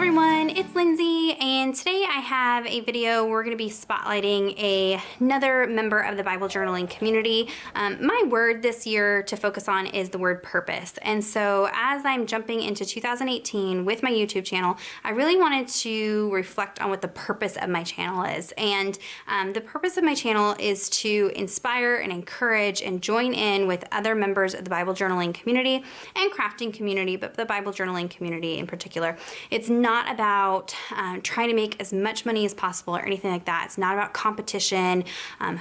everyone, it's Lindsay, and today I have a video. We're going to be spotlighting another member of the Bible journaling community. My word this year to focus on is the word purpose. And so as I'm jumping into 2018 with my YouTube channel, I really wanted to reflect on what the purpose of my channel is. And the purpose of my channel is to inspire and encourage and join in with other members of the Bible journaling community and crafting community, but the Bible journaling community in particular. It's not about trying to make as much money as possible or anything like that. It's not about competition,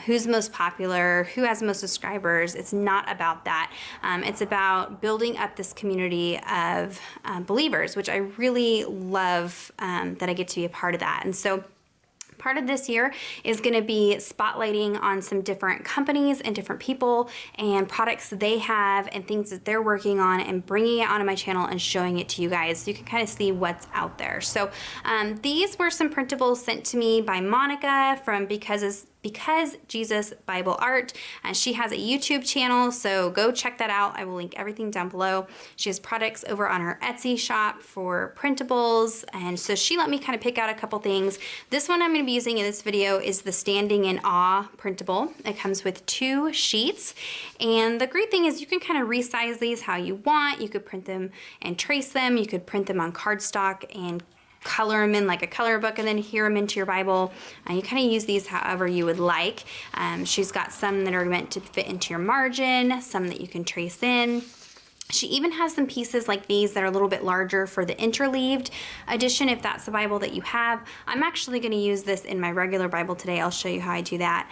who's most popular, who has the most subscribers. It's not about that. It's about building up this community of believers, which I really love that I get to be a part of that. And so part of this year is going to be spotlighting on some different companies and different people and products that they have and things that they're working on and bringing it onto my channel and showing it to you guys so you can kind of see what's out there. So these were some printables sent to me by Monica from Because Jesus Bible Art. She has a YouTube channel, so go check that out. I will link everything down below. She has products over on her Etsy shop for printables, and so she let me kind of pick out a couple things. This one I'm going to be using in this video is the Standing in Awe printable. It comes with 2 sheets, and the great thing is you can kind of resize these how you want. You could print them and trace them. You could print them on cardstock and color them in like a color book and then adhere them into your Bible. You kind of use these however you would like. She's got some that are meant to fit into your margin, some that you can trace in. She even has some pieces like these that are a little bit larger for the interleaved edition if that's the Bible that you have. I'm actually going to use this in my regular Bible today. I'll show you how I do that.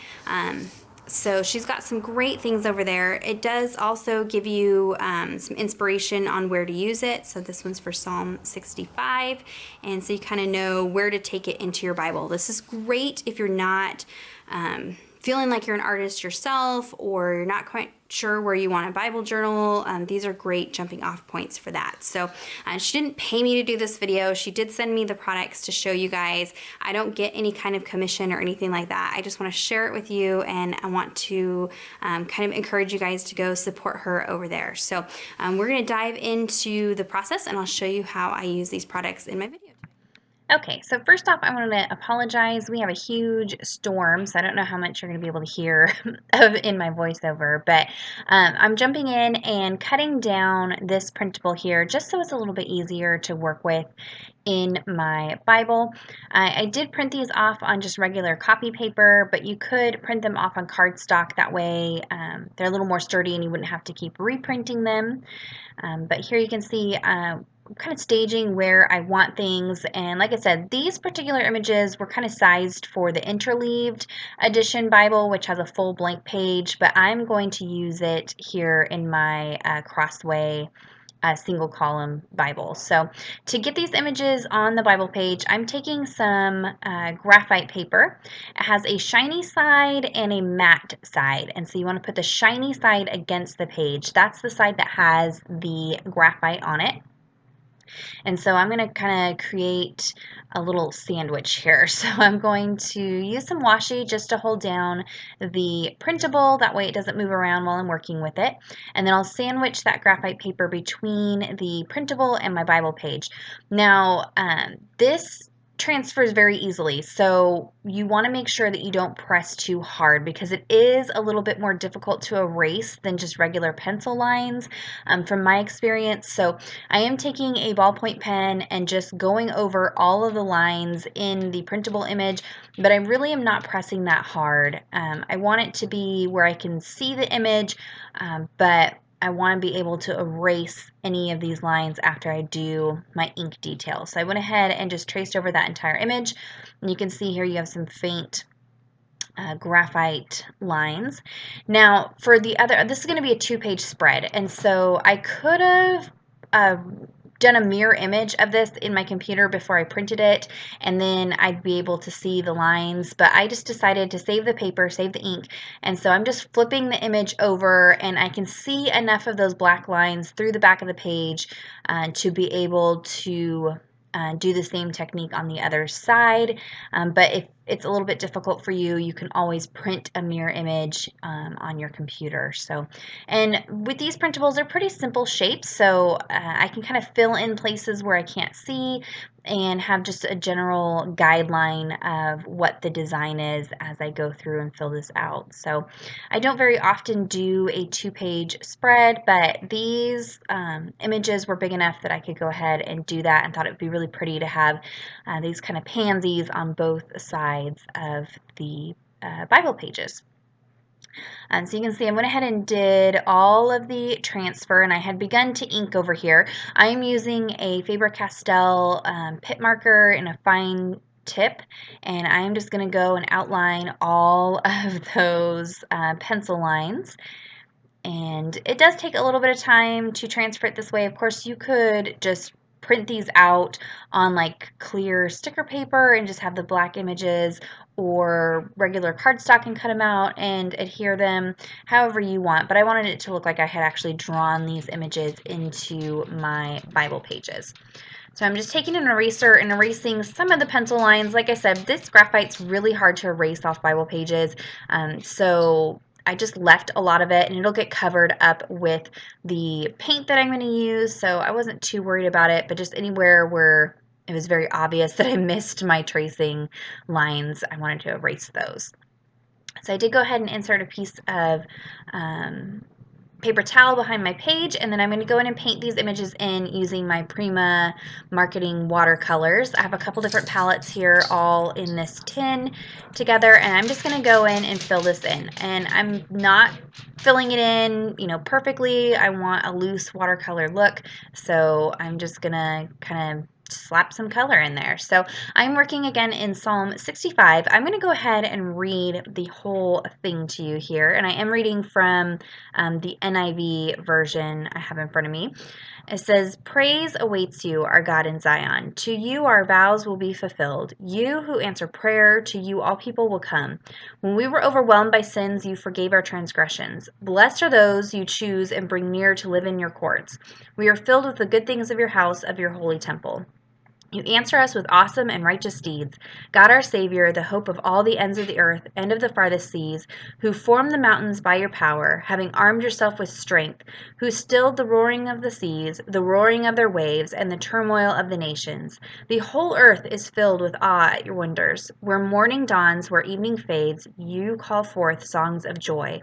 So she's got some great things over there. It does also give you some inspiration on where to use it. So this one's for Psalm 65. And so you kind of know where to take it into your Bible. This is great if you're not feeling like you're an artist yourself or you're not quite sure where you want a Bible journal. These are great jumping off points for that. So she didn't pay me to do this video. She did send me the products to show you guys. I don't get any kind of commission or anything like that. I just want to share it with you, and I want to kind of encourage you guys to go support her over there. So we're going to dive into the process, and I'll show you how I use these products in my video. Okay, so first off, I want to apologize. We have a huge storm, so I don't know how much you're going to be able to hear in my voiceover, but I'm jumping in and cutting down this printable here just so it's a little bit easier to work with in my Bible. I did print these off on just regular copy paper, but you could print them off on cardstock. That way they're a little more sturdy and you wouldn't have to keep reprinting them. But here you can see kind of staging where I want things, and like I said, these particular images were kind of sized for the interleaved edition Bible, which has a full blank page, but I'm going to use it here in my crossway single column Bible. So to get these images on the Bible page, I'm taking some graphite paper. It has a shiny side and a matte side, and so you want to put the shiny side against the page. That's the side that has the graphite on it. And so I'm going to kind of create a little sandwich here. So I'm going to use some washi just to hold down the printable. That way it doesn't move around while I'm working with it. And then I'll sandwich that graphite paper between the printable and my Bible page. Now, this transfers very easily, so you want to make sure that you don't press too hard because it is a little bit more difficult to erase than just regular pencil lines from my experience. So I am taking a ballpoint pen and just going over all of the lines in the printable image, but I really am not pressing that hard. I want it to be where I can see the image, but I want to be able to erase any of these lines after I do my ink details. So I went ahead and just traced over that entire image. And you can see here you have some faint graphite lines. Now for the other, this is going to be a 2-page spread. And so I could have done a mirror image of this in my computer before I printed it, and then I'd be able to see the lines, but I just decided to save the paper, save the ink, and so I'm just flipping the image over, and I can see enough of those black lines through the back of the page to be able to do the same technique on the other side. But it's a little bit difficult for you, you can always print a mirror image on your computer. So, and with these printables, they're pretty simple shapes, so I can kind of fill in places where I can't see and have just a general guideline of what the design is as I go through and fill this out. So I don't very often do a 2-page spread, but these images were big enough that I could go ahead and do that, and thought it would be really pretty to have these kind of pansies on both sides of the Bible pages. So you can see I went ahead and did all of the transfer, and I had begun to ink over here. I am using a Faber-Castell pit marker and a fine tip, and I'm just going to go and outline all of those pencil lines. And it does take a little bit of time to transfer it this way. Of course, you could just print these out on like clear sticker paper and just have the black images, or regular cardstock and cut them out and adhere them however you want. But I wanted it to look like I had actually drawn these images into my Bible pages. So I'm just taking an eraser and erasing some of the pencil lines. Like I said, this graphite's really hard to erase off Bible pages, so I just left a lot of it, and it'll get covered up with the paint that I'm going to use, so I wasn't too worried about it, but just anywhere where it was very obvious that I missed my tracing lines, I wanted to erase those. So I did go ahead and insert a piece of paper towel behind my page, and then I'm going to go in and paint these images in using my Prima marketing watercolors. I have a couple different palettes here all in this tin together, and I'm just going to go in and fill this in. And I'm not filling it in, perfectly. I want a loose watercolor look, so I'm just going to kind of slap some color in there. So I'm working again in Psalm 65. I'm going to go ahead and read the whole thing to you here, and I am reading from the NIV version I have in front of me. It says, "Praise awaits you, our God in Zion. To you our vows will be fulfilled. You who answer prayer, to you all people will come. When we were overwhelmed by sins, you forgave our transgressions. Blessed are those you choose and bring near to live in your courts. We are filled with the good things of your house, of your holy temple. You answer us with awesome and righteous deeds. God our Savior, the hope of all the ends of the earth and of the farthest seas, who formed the mountains by your power, having armed yourself with strength, who stilled the roaring of the seas, the roaring of their waves, and the turmoil of the nations. The whole earth is filled with awe at your wonders. Where morning dawns, where evening fades, you call forth songs of joy.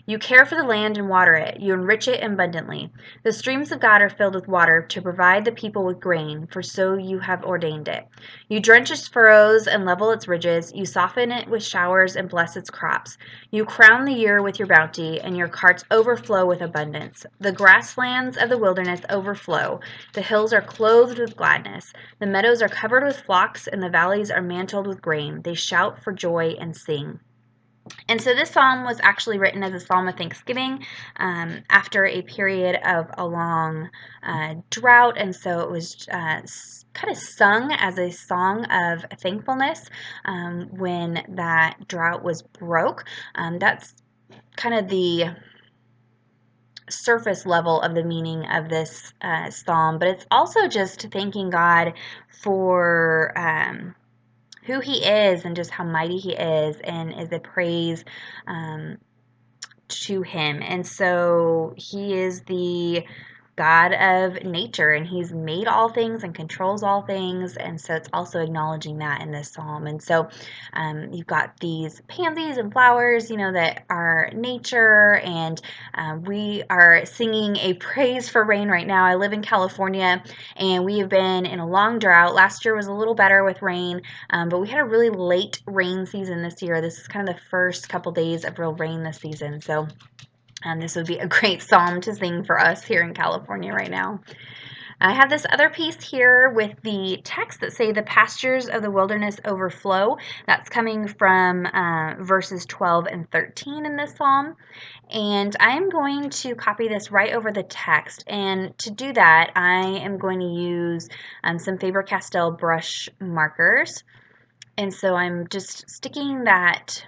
You care for the land and water it. You enrich it abundantly. The streams of God are filled with water to provide the people with grain, for so you have ordained it. You drench its furrows and level its ridges. You soften it with showers and bless its crops. You crown the year with your bounty, and your carts overflow with abundance. The grasslands of the wilderness overflow. The hills are clothed with gladness. The meadows are covered with flocks, and the valleys are mantled with grain. They shout for joy and sing." And so this psalm was actually written as a psalm of thanksgiving after a period of a long drought, and so it was kind of sung as a song of thankfulness when that drought was broke. That's kind of the surface level of the meaning of this psalm, but it's also just thanking God for who he is and just how mighty he is, and is a praise to him. And so he is the God of nature, and he's made all things and controls all things, and so it's also acknowledging that in this psalm. And so you've got these pansies and flowers, that are nature, and we are singing a praise for rain right now. I live in California, and we have been in a long drought. Last year was a little better with rain, but we had a really late rain season this year. This is kind of the first couple days of real rain this season, so this would be a great psalm to sing for us here in California right now. I have this other piece here with the text that say the pastures of the wilderness overflow. That's coming from verses 12 and 13 in this psalm. And I am going to copy this right over the text. And to do that, I am going to use some Faber-Castell brush markers. And so I'm just sticking that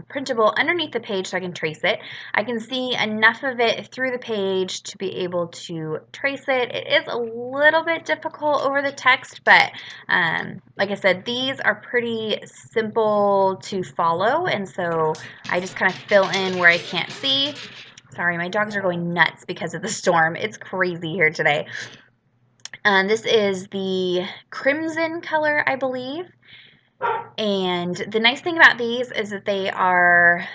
printable underneath the page so I can trace it. I can see enough of it through the page to be able to trace it. It is a little bit difficult over the text, but like I said, these are pretty simple to follow, and so I just kind of fill in where I can't see. Sorry, my dogs are going nuts because of the storm. It's crazy here today. This is the crimson color, I believe. And the nice thing about these is that they are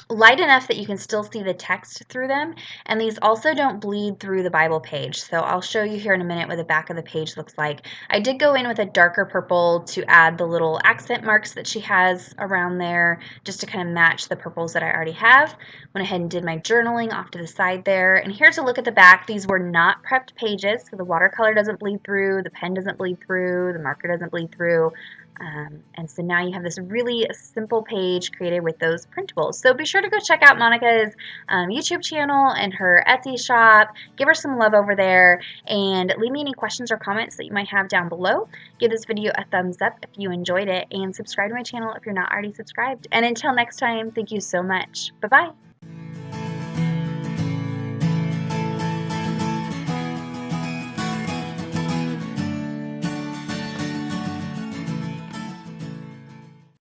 light enough that you can still see the text through them, and these also don't bleed through the Bible page. So I'll show you here in a minute what the back of the page looks like. I did go in with a darker purple to add the little accent marks that she has around there, just to kind of match the purples that I already have. Went ahead and did my journaling off to the side there, and here's a look at the back. These were not prepped pages, so the watercolor doesn't bleed through, the pen doesn't bleed through, the marker doesn't bleed through. And so now you have this really simple page created with those printables. So be sure to go check out Monica's YouTube channel and her Etsy shop. Give her some love over there, and leave me any questions or comments that you might have down below. Give this video a thumbs up if you enjoyed it, and subscribe to my channel if you're not already subscribed. And until next time, thank you so much. Bye-bye.